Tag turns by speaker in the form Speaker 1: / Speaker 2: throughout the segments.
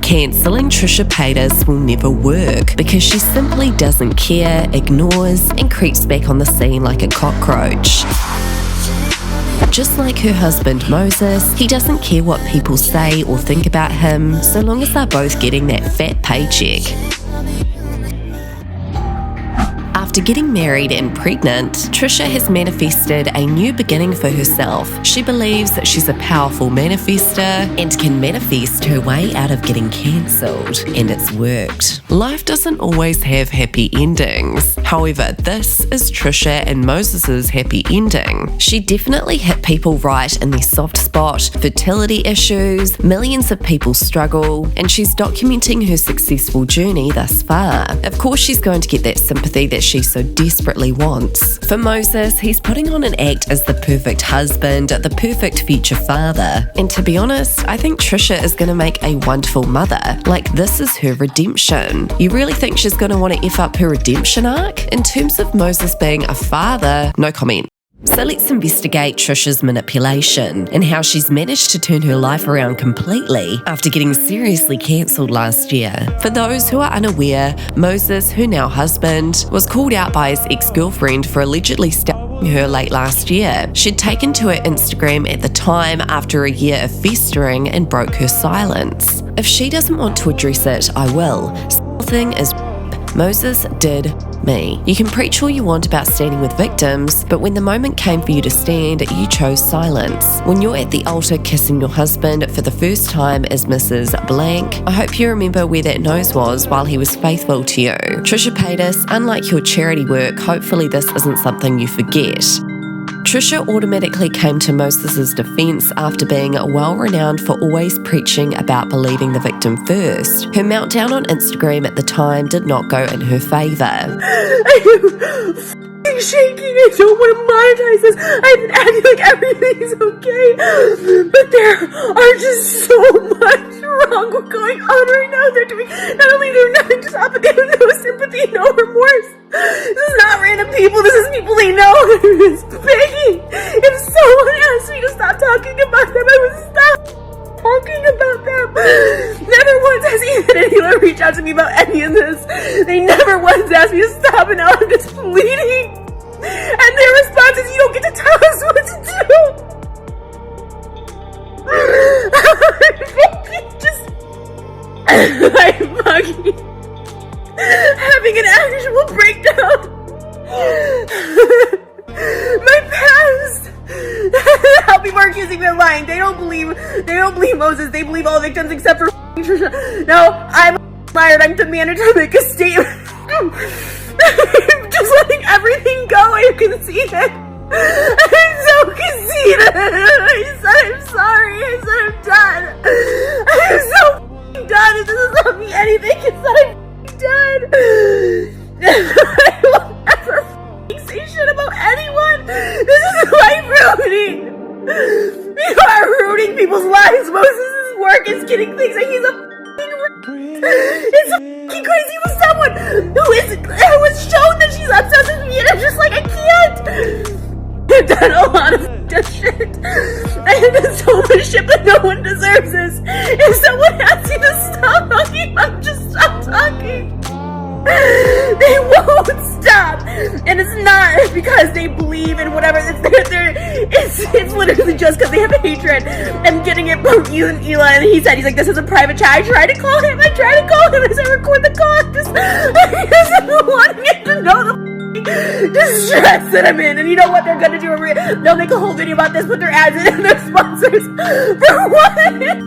Speaker 1: Cancelling Trisha Paytas will never work because she simply doesn't care, ignores, and creeps back on the scene like a cockroach. Just like her husband Moses, he doesn't care what people say or think about him so long as they're both getting that fat paycheck. After getting married and pregnant, Trisha has manifested a new beginning for herself. She believes that she's a powerful manifester and can manifest her way out of getting cancelled, and it's worked. Life doesn't always have happy endings. However, this is Trisha and Moses's happy ending. She definitely hit people right in their soft spot, fertility issues, millions of people struggle, and she's documenting her successful journey thus far. Of course, she's going to get that sympathy that she so desperately wants. For Moses, he's putting on an act as the perfect husband, the perfect future father. And to be honest, I think Trisha is going to make a wonderful mother. Like, this is her redemption. You really think she's going to want to F up her redemption arc? In terms of Moses being a father, no comment. So let's investigate Trisha's manipulation and how she's managed to turn her life around completely after getting seriously cancelled last year. For those who are unaware, Moses, her now husband, was called out by his ex-girlfriend for allegedly stalking her late last year. She'd taken to her Instagram at the time after a year of festering and broke her silence. If she doesn't want to address it, I will. Something is Moses did me. You can preach all you want about standing with victims, but when the moment came for you to stand, you chose silence. When you're at the altar kissing your husband for the first time as Mrs. Blank, I hope you remember where that nose was while he was faithful to you. Trisha Paytas, unlike your charity work, hopefully this isn't something you forget. Trisha automatically came to Moses' defense after being well-renowned for always preaching about believing the victim first. Her meltdown on Instagram at the time did not go in her favor. I'm shaking. I don't want to monetize this. I've been acting like everything's okay, but there are just so much wrong going on right now. They're doing, not only they're nothing to stop, but they have no sympathy, no remorse. This is not random people. This is people they know. They're just begging. If someone asked me to stop talking about them, I would stop talking about them. Never once has anyone reached out to me about any of this. They never once asked me to stop, and now I'm just pleading. And their response is, you don't get to tell us what to do. I'm fucking having an actual breakdown. My past. How people are accusing me of lying. They don't believe Moses. They believe all victims except for Trisha. No, I'm a liar. I'm demanded to make a statement. I'm just letting everything go. I can see it. I'm so conceited. I said I'm sorry. I said I'm done. I'm so done. It doesn't tell me anything. It's that I'm done. I won't ever say shit about anyone. This is life ruining. You are ruining people's lives. Moses' work is getting things like he's a it's fucking crazy with someone who has shown that she's obsessed with me, and I'm just like, I can't. I've done a lot of shit. I have done so much shit, but no one deserves this. If someone asks you to stop talking, I'm just stop talking. They won't stop, and it's not because they believe in whatever. It's literally just because they have hatred. I'm getting it from you and Eli, and he's like, this is a private chat. I tried to call him as I record the call. I just wanting him to know the distress that I'm in. And you know what they're gonna do? They'll make a whole video about this, put their ads in and their sponsors. For what?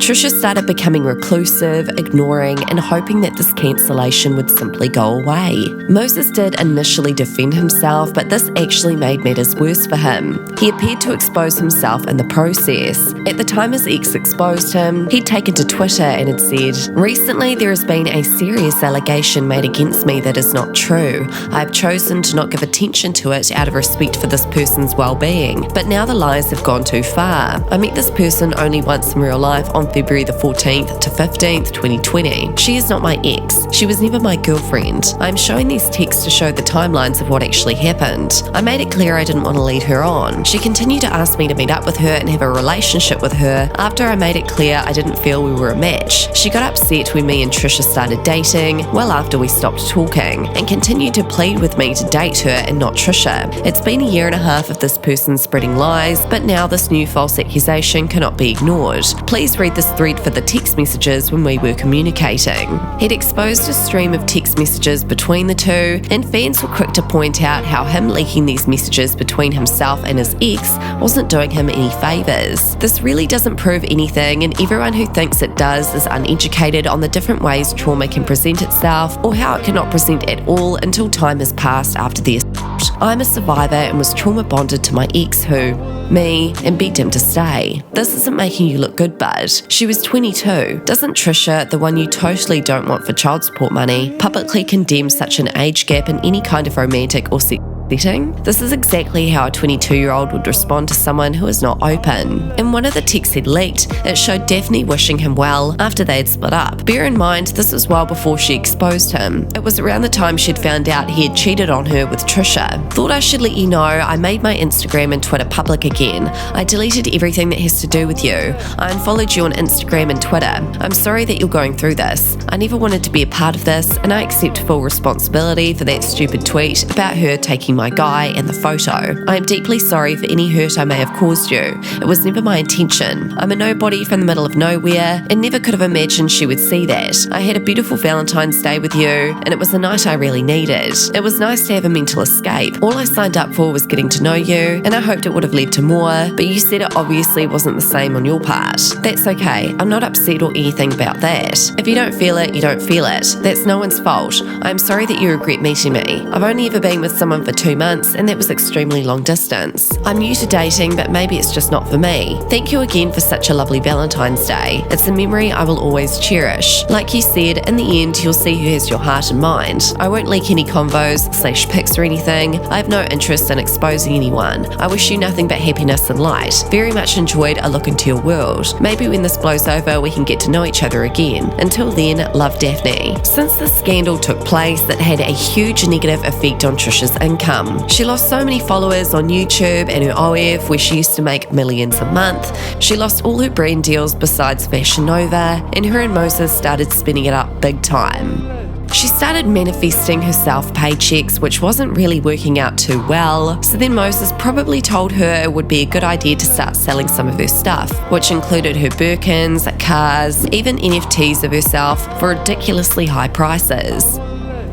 Speaker 1: Trisha started becoming reclusive, ignoring, and hoping that this cancellation would simply go away. Moses did initially defend himself, but this actually made matters worse for him. He appeared to expose himself in the process. At the time his ex exposed him, he'd taken to Twitter and had said, "Recently there has been a serious allegation made against me that is not true. I have chosen to not not give attention to it out of respect for this person's well-being. But now the lies have gone too far. I met this person only once in real life on February the 14th to 15th, 2020. She is not my ex. She was never my girlfriend. I'm showing these texts to show the timelines of what actually happened. I made it clear I didn't want to lead her on. She continued to ask me to meet up with her and have a relationship with her after I made it clear I didn't feel we were a match. She got upset when me and Trisha started dating, well after we stopped talking, and continued to plead with me to date her and not Trisha. It's been a year and a half of this person spreading lies, but now this new false accusation cannot be ignored. Please read this thread for the text messages when we were communicating. He'd exposed a stream of text messages between the two, and fans were quick to point out how him leaking these messages between himself and his ex wasn't doing him any favours. This really doesn't prove anything, and everyone who thinks it does is uneducated on the different ways trauma can present itself, or how it cannot present at all until time has passed after the assault. I'm a survivor and was trauma bonded to my ex who, me, and begged him to stay. This isn't making you look good, bud. She was 22. Doesn't Trisha, the one you totally don't want for child support money, publicly condemn such an age gap in any kind of romantic or sexual setting? This is exactly how a 22-year-old would respond to someone who is not open. In one of the texts he'd leaked, it showed Daphne wishing him well after they had split up. Bear in mind, this was well before she exposed him. It was around the time she'd found out he had cheated on her with Trisha. Thought I should let you know I made my Instagram and Twitter public again. I deleted everything that has to do with you. I unfollowed you on Instagram and Twitter. I'm sorry that you're going through this. I never wanted to be a part of this, and I accept full responsibility for that stupid tweet about her taking my guy and the photo. I am deeply sorry for any hurt I may have caused you. It was never my intention. I'm a nobody from the middle of nowhere and never could have imagined she would see that. I had a beautiful Valentine's Day with you, and it was a night I really needed. It was nice to have a mental escape. All I signed up for was getting to know you, and I hoped it would have led to more, but you said it obviously wasn't the same on your part. That's okay. I'm not upset or anything about that. If you don't feel it, you don't feel it. That's no one's fault. I'm sorry that you regret meeting me. I've only ever been with someone for 2 months, and that was extremely long distance. I'm new to dating, but maybe it's just not for me. Thank you again for such a lovely Valentine's Day. It's a memory I will always cherish. Like you said, in the end, you'll see who has your heart and mind. I won't leak any convos/pics or anything. I have no interest in exposing anyone. I wish you nothing but happiness and light. Very much enjoyed a look into your world. Maybe when this blows over, we can get to know each other again. Until then, love, Daphne. Since the scandal took place, that had a huge negative effect on Trisha's income. She lost so many followers on YouTube and her OF, where she used to make millions a month. She lost all her brand deals besides Fashion Nova, and her and Moses started spinning it up big time. She started manifesting herself paychecks, which wasn't really working out too well, so then Moses probably told her it would be a good idea to start selling some of her stuff, which included her Birkins, cars, even NFTs of herself for ridiculously high prices.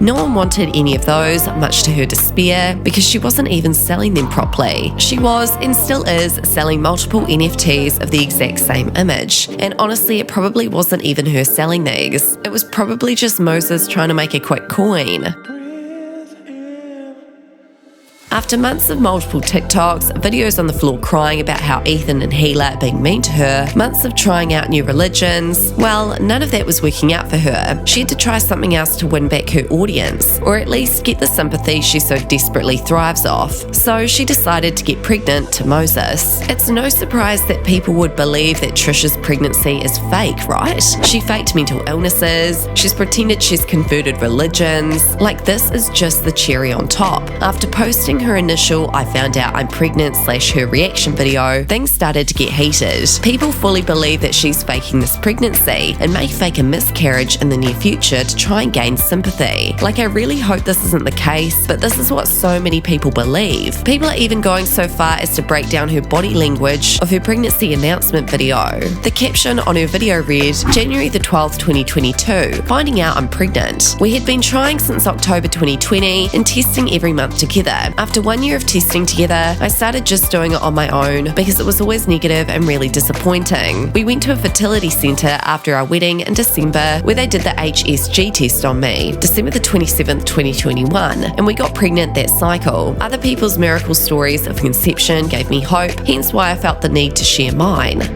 Speaker 1: No one wanted any of those, much to her despair, because she wasn't even selling them properly. She was, and still is, selling multiple NFTs of the exact same image. And honestly, it probably wasn't even her selling these. It was probably just Moses trying to make a quick coin. After months of multiple TikToks, videos on the floor crying about how Ethan and Gila are being mean to her, months of trying out new religions, well, none of that was working out for her. She had to try something else to win back her audience, or at least get the sympathy she so desperately thrives off. So she decided to get pregnant to Moses. It's no surprise that people would believe that Trisha's pregnancy is fake, right? She faked mental illnesses, she's pretended she's converted religions. Like, this is just the cherry on top. After posting her initial "I found out I'm pregnant" / her reaction video, things started to get heated. People fully believe that she's faking this pregnancy and may fake a miscarriage in the near future to try and gain sympathy. Like, I really hope this isn't the case, but this is what so many people believe. People are even going so far as to break down her body language of her pregnancy announcement video. The caption on her video read, "January the 12th, 2022, finding out I'm pregnant. We had been trying since October 2020 and testing every month together. After 1 year of testing together, I started just doing it on my own because it was always negative and really disappointing. We went to a fertility centre after our wedding in December where they did the HSG test on me, December the 27th, 2021, and we got pregnant that cycle. Other people's miracle stories of conception gave me hope, hence why I felt the need to share mine."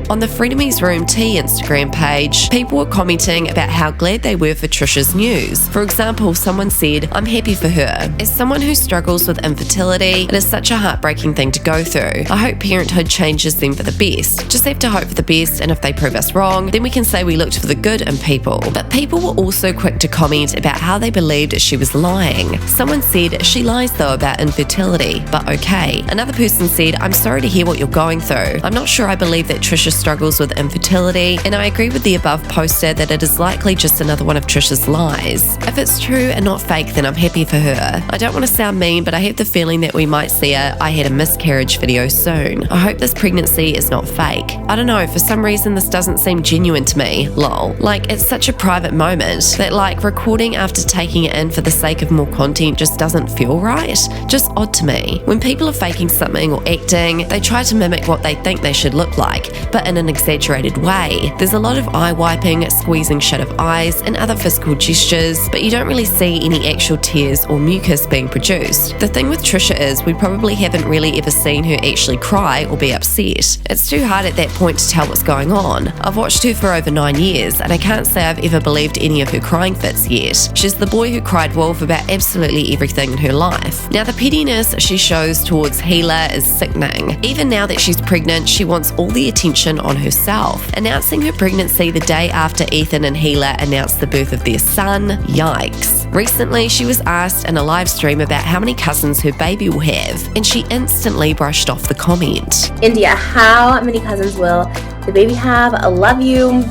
Speaker 1: On the Frenemies Room Tea Instagram page, people were commenting about how glad they were for Trisha's news. For example, someone said, "I'm happy for her. As someone who struggles with infertility, it is such a heartbreaking thing to go through. I hope parenthood changes them for the best. Just have to hope for the best, and if they prove us wrong, then we can say we looked for the good in people." But people were also quick to comment about how they believed she was lying. Someone said, "She lies though about infertility, but okay." Another person said, "I'm sorry to hear what you're going through. I'm not sure I believe that Trisha struggles with infertility, and I agree with the above poster that it is likely just another one of Trisha's lies. If it's true and not fake, then I'm happy for her. I don't want to sound mean, but I have the feeling that we might see a 'I had a miscarriage' video soon. I hope this pregnancy is not fake. I don't know, for some reason this doesn't seem genuine to me, lol." Like, it's such a private moment that like recording after taking it in for the sake of more content just doesn't feel right. Just odd to me. When people are faking something or acting, they try to mimic what they think they should look like, but in an exaggerated way. There's a lot of eye wiping, squeezing shut of eyes, and other physical gestures, but you don't really see any actual tears or mucus being produced. The thing with Trisha is we probably haven't really ever seen her actually cry or be upset. It's too hard at that point to tell what's going on. I've watched her for over 9 years, and I can't say I've ever believed any of her crying fits yet. She's the boy who cried wolf about absolutely everything in her life. Now, the pettiness she shows towards Gila is sickening. Even now that she's pregnant, she wants all the attention on herself. Announcing her pregnancy the day after Ethan and Gila announced the birth of their son, yikes. Recently, she was asked in a live stream about how many cousins her baby will have, and she instantly brushed off the comment.
Speaker 2: India, how many cousins will the baby have? I love you.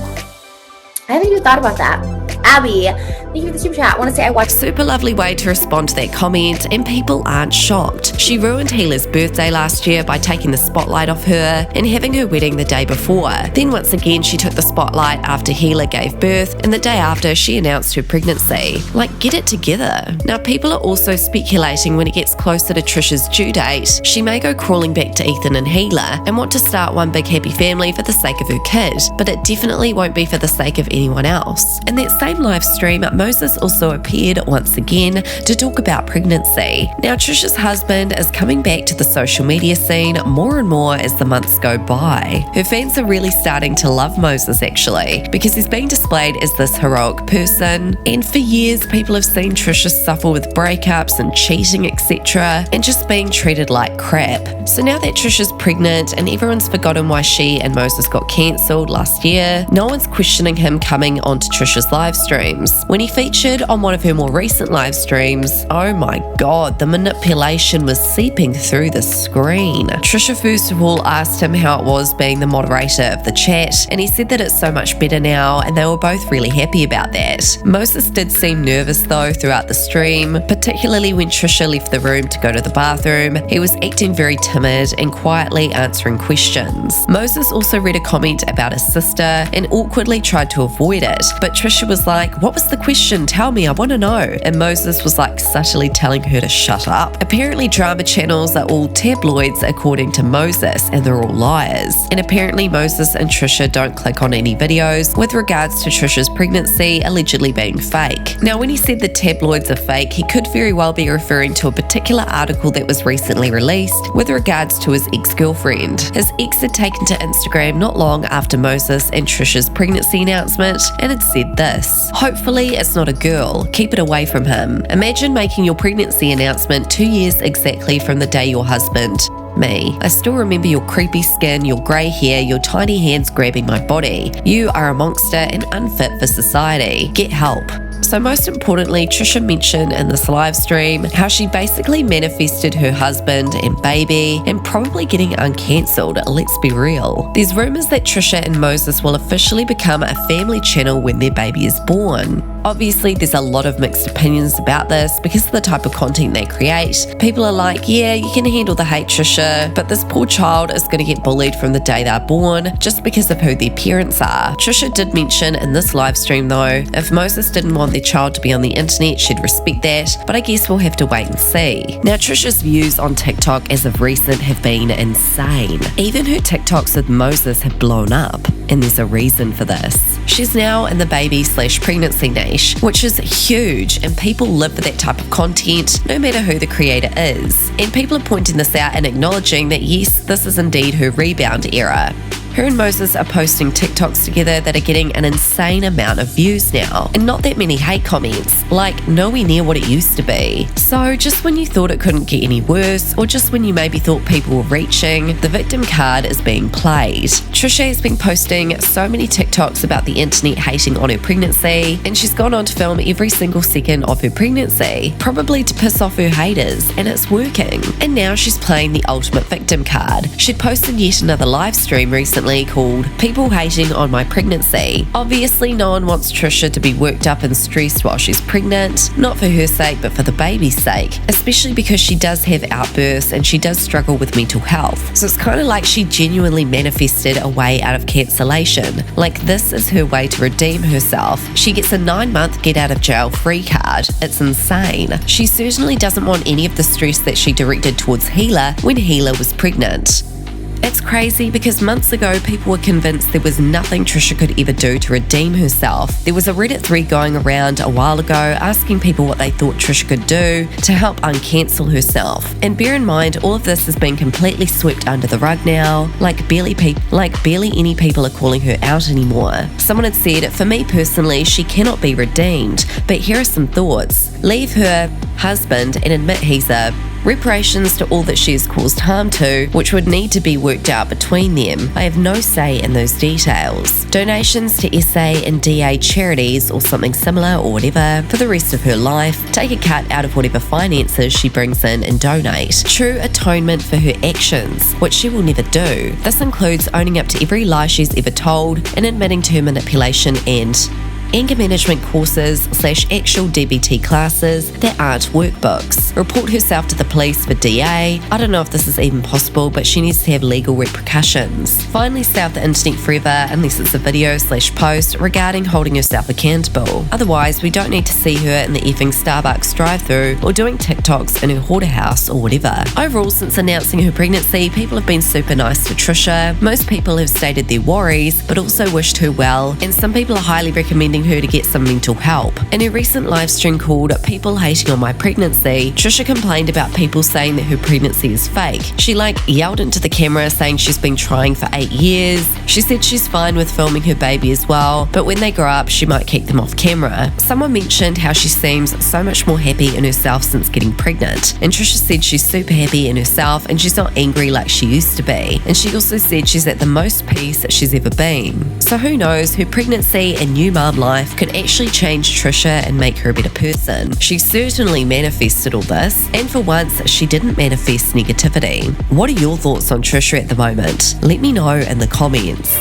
Speaker 2: I haven't even thought about that. Abby, thank you for the super chat. I want to say I watched.
Speaker 1: Super lovely way to respond to that comment, and people aren't shocked. She ruined Gila's birthday last year by taking the spotlight off her and having her wedding the day before. Then once again she took the spotlight after Gila gave birth, and the day after she announced her pregnancy. Like, get it together. Now people are also speculating when it gets closer to Trisha's due date, she may go crawling back to Ethan and Gila and want to start one big happy family for the sake of her kid, but it definitely won't be for the sake of anyone else. In that same live stream, Moses also appeared once again to talk about pregnancy. Now Trisha's husband is coming back to the social media scene more and more as the months go by. Her fans are really starting to love Moses actually, because he's being displayed as this heroic person, and for years people have seen Trisha suffer with breakups and cheating, etc., and just being treated like crap. So now that Trisha's pregnant and everyone's forgotten why she and Moses got cancelled last year, no one's questioning him coming onto Trisha's live streams. When he featured on one of her more recent live streams, oh my god, the manipulation was seeping through the screen. Trisha first of all asked him how it was being the moderator of the chat, and he said that it's so much better now, and they were both really happy about that. Moses did seem nervous though throughout the stream, particularly when Trisha left the room to go to the bathroom. He was acting very timid and quietly answering questions. Moses also read a comment about his sister and awkwardly tried to avoid it, but Trisha was like, "What was the question? Tell me, I want to know." And Moses was like subtly telling her to shut up. Apparently drama channels are all tabloids according to Moses, and they're all liars. And apparently Moses and Trisha don't click on any videos with regards to Trisha's pregnancy allegedly being fake. Now when he said the tabloids are fake, he could very well be referring to a particular article that was recently released with regards to his ex-girlfriend. His ex had taken to Instagram not long after Moses and Trisha's pregnancy announcement and had said this: "Hopefully it's not a girl. Keep it away from him. Imagine making your pregnancy announcement 2 years exactly from the day your husband." Me. "I still remember your creepy skin, your grey hair, your tiny hands grabbing my body. You are a monster and unfit for society. Get help." So most importantly, Trisha mentioned in this live stream how she basically manifested her husband and baby and probably getting uncancelled, let's be real. There's rumours that Trisha and Moses will officially become a family channel when their baby is born. Obviously, there's a lot of mixed opinions about this because of the type of content they create. People are like, yeah, you can handle the hate, Trisha, but this poor child is going to get bullied from the day they're born just because of who their parents are. Trisha did mention in this live stream though, if Moses didn't want their child to be on the internet, she'd respect that, but I guess we'll have to wait and see. Now, Trisha's views on TikTok as of recent have been insane. Even her TikToks with Moses have blown up, and there's a reason for this. She's now in the baby/pregnancy niche, which is huge, and people live for that type of content no matter who the creator is. And people are pointing this out and acknowledging that yes, this is indeed her rebound era. Her and Moses are posting TikToks together that are getting an insane amount of views now, and not that many hate comments, like nowhere near what it used to be. So just when you thought it couldn't get any worse, or just when you maybe thought people were reaching, the victim card is being played. Trisha has been posting so many TikToks about the internet hating on her pregnancy, and she's gone on to film every single second of her pregnancy, probably to piss off her haters, and it's working. And now she's playing the ultimate victim card. She'd posted yet another live stream recently called People Hating on My Pregnancy. Obviously, no one wants Trisha to be worked up and stressed while she's pregnant, not for her sake, but for the baby's sake, especially because she does have outbursts and she does struggle with mental health. So it's kind of like she genuinely manifested a way out of cancellation. Like, this is her way to redeem herself. She gets a 9-month get out of jail free card. It's insane. She certainly doesn't want any of the stress that she directed towards Hila when Hila was pregnant. It's crazy because months ago people were convinced there was nothing Trisha could ever do to redeem herself. There was a Reddit thread going around a while ago asking people what they thought Trisha could do to help uncancel herself. And bear in mind, all of this has been completely swept under the rug now, like barely any people are calling her out anymore. Someone had said, for me personally, she cannot be redeemed, but here are some thoughts. Leave her husband and admit he's a reparations to all that she has caused harm to, which would need to be worked out between them. I have no say in those details. Donations to SA and DA charities or something similar or whatever for the rest of her life. Take a cut out of whatever finances she brings in and donate. True atonement for her actions, which she will never do. This includes owning up to every lie she's ever told and admitting to her manipulation and anger management courses / actual DBT classes that aren't workbooks. Report herself to the police for DA. I don't know if this is even possible, but she needs to have legal repercussions. Finally, stay off the internet forever unless it's a video / post regarding holding herself accountable. Otherwise, we don't need to see her in the effing Starbucks drive-thru or doing TikToks in her hoarder house or whatever. Overall, since announcing her pregnancy, people have been super nice to Trisha. Most people have stated their worries, but also wished her well, and some people are highly recommending her to get some mental help. In her recent live stream called People Hating on My Pregnancy, Trisha complained about people saying that her pregnancy is fake. She yelled into the camera saying she's been trying for 8 years. She said she's fine with filming her baby as well, but when they grow up, she might keep them off camera. Someone mentioned how she seems so much more happy in herself since getting pregnant, and Trisha said she's super happy in herself and she's not angry like she used to be. And she also said she's at the most peace that she's ever been. So who knows, her pregnancy and new mom life could actually change Trisha and make her a better person. She certainly manifested all this, and for once, she didn't manifest negativity. What are your thoughts on Trisha at the moment? Let me know in the comments.